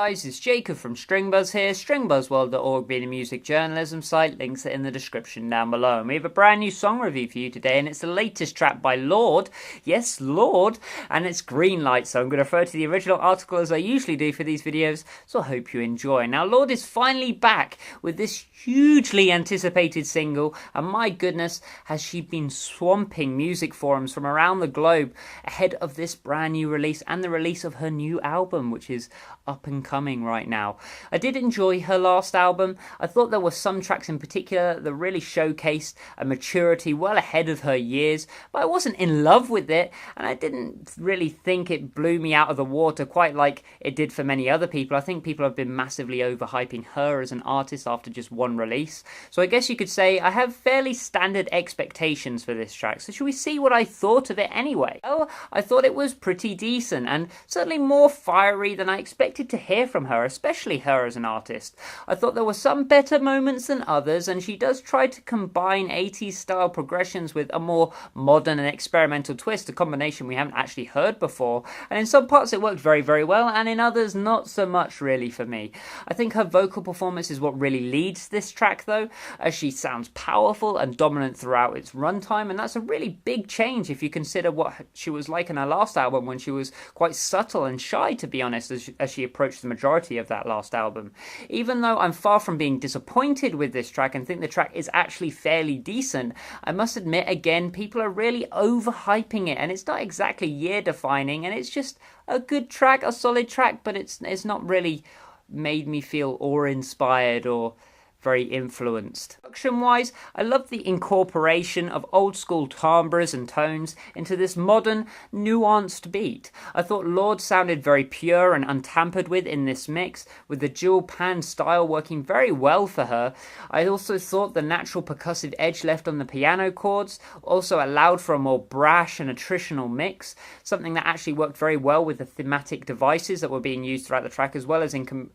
Guys, it's Jacob from StringBuzz here, stringbuzzworld.org being a music journalism site, links are in the description down below. And we have a brand new song review for you today, and it's the latest track by Lorde, yes, Lorde, and it's Green Light, so I'm going to refer to the original article as I usually do for these videos, so I hope you enjoy. Now, Lorde is finally back with this hugely anticipated single, and my goodness, has she been swamping music forums from around the globe ahead of this brand new release and the release of her new album, which is up and coming right now. I did enjoy her last album. I thought there were some tracks in particular that really showcased a maturity well ahead of her years, but I wasn't in love with it, and I didn't really think it blew me out of the water quite like it did for many other people. I think people have been massively overhyping her as an artist after just one release. So I guess you could say I have fairly standard expectations for this track. So should we see what I thought of it anyway? Well, I thought it was pretty decent and certainly more fiery than I expected to hear from her, especially her as an artist. I thought there were some better moments than others, and she does try to combine 80s style progressions with a more modern and experimental twist, a combination we haven't actually heard before, and in some parts it worked very, very well, and in others not so much really for me. I think her vocal performance is what really leads this track though, as she sounds powerful and dominant throughout its runtime, and that's a really big change if you consider what she was like in her last album when she was quite subtle and shy, to be honest, as she approached the majority of that last album. Even though I'm far from being disappointed with this track and think the track is actually fairly decent, I must admit again people are really overhyping it, and it's not exactly year defining, and it's just a good track, a solid track, but it's not really made me feel awe-inspired or very influenced. Production-wise, I love the incorporation of old-school timbres and tones into this modern, nuanced beat. I thought Lorde sounded very pure and untampered with in this mix, with the dual pan style working very well for her. I also thought the natural percussive edge left on the piano chords also allowed for a more brash and attritional mix, something that actually worked very well with the thematic devices that were being used throughout the track, as well as in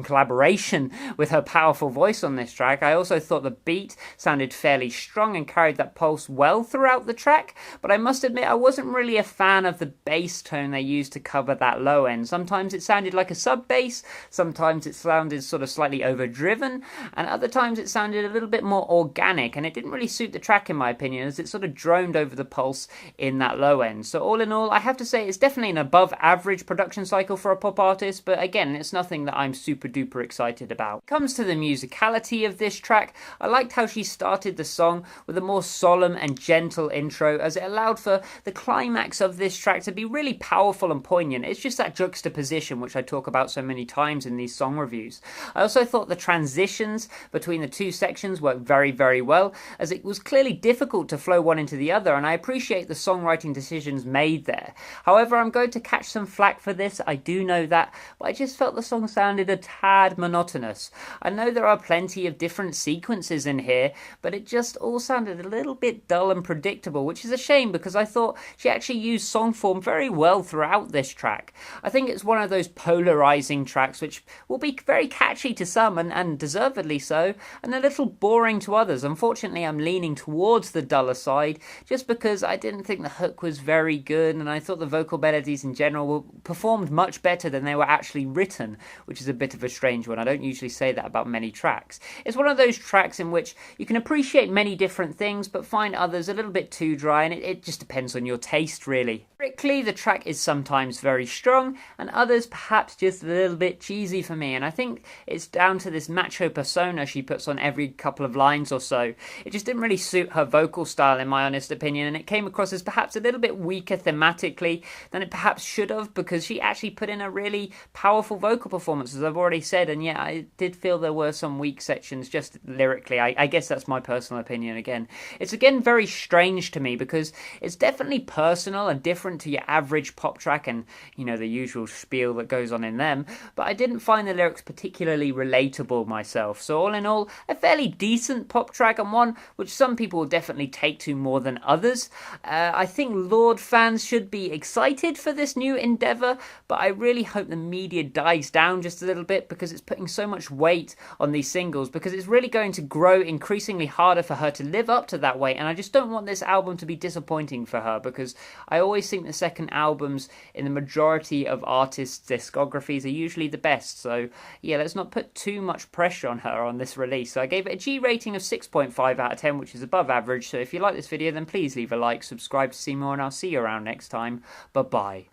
collaboration with her powerful voice on this track. I also thought the beat sounded fairly strong and carried that pulse well throughout the track, but I must admit I wasn't really a fan of the bass tone they used to cover that low end. Sometimes it sounded like a sub bass, sometimes it sounded sort of slightly overdriven, and other times it sounded a little bit more organic, and it didn't really suit the track in my opinion, as it sort of droned over the pulse in that low end. So all in all, I have to say it's definitely an above average production cycle for a pop artist, but again, it's nothing that I'm super duper excited about. When it comes to the musicality of this track, I liked how she started the song with a more solemn and gentle intro, as it allowed for the climax of this track to be really powerful and poignant. It's just that juxtaposition which I talk about so many times in these song reviews. I also thought the transitions between the two sections worked very, very well, as it was clearly difficult to flow one into the other, and I appreciate the songwriting decisions made there. However, I'm going to catch some flack for this, I do know that, but I just felt the song sounded a tad monotonous. I know there are plenty of different sequences in here, but it just all sounded a little bit dull and predictable, which is a shame because I thought she actually used song form very well throughout this track. I think it's one of those polarizing tracks which will be very catchy to some and deservedly so, and a little boring to others. Unfortunately, I'm leaning towards the duller side just because I didn't think the hook was very good, and I thought the vocal melodies in general were performed much better than they were actually written, which is a bit of a strange one. I don't usually say that about many tracks. It's one of those tracks in which you can appreciate many different things but find others a little bit too dry, and it just depends on your taste really. Lyrically, the track is sometimes very strong and others perhaps just a little bit cheesy for me, and I think it's down to this macho persona she puts on every couple of lines or so. It just didn't really suit her vocal style in my honest opinion, and it came across as perhaps a little bit weaker thematically than it perhaps should have, because she actually put in a really powerful vocal performance, as I've already said, and yeah, I did feel there were some weak sections just lyrically. I guess that's my personal opinion again. It's again very strange to me because it's definitely personal and different to your average pop track and, you know, the usual spiel that goes on in them, but I didn't find the lyrics particularly relatable myself. So all in all, a fairly decent pop track, and one which some people will definitely take to more than others. I think Lorde fans should be excited for this new endeavour, but I really hope the media dies down just a little bit because it's putting so much weight on these singles singles because it's really going to grow increasingly harder for her to live up to that weight, and I just don't want this album to be disappointing for her, because I always think the second albums in the majority of artists' discographies are usually the best. So yeah, let's not put too much pressure on her on this release. So I gave it a G rating of 6.5 out of 10, which is above average. So if you like this video, then please leave a like, subscribe to see more, and I'll see you around next time. Bye bye.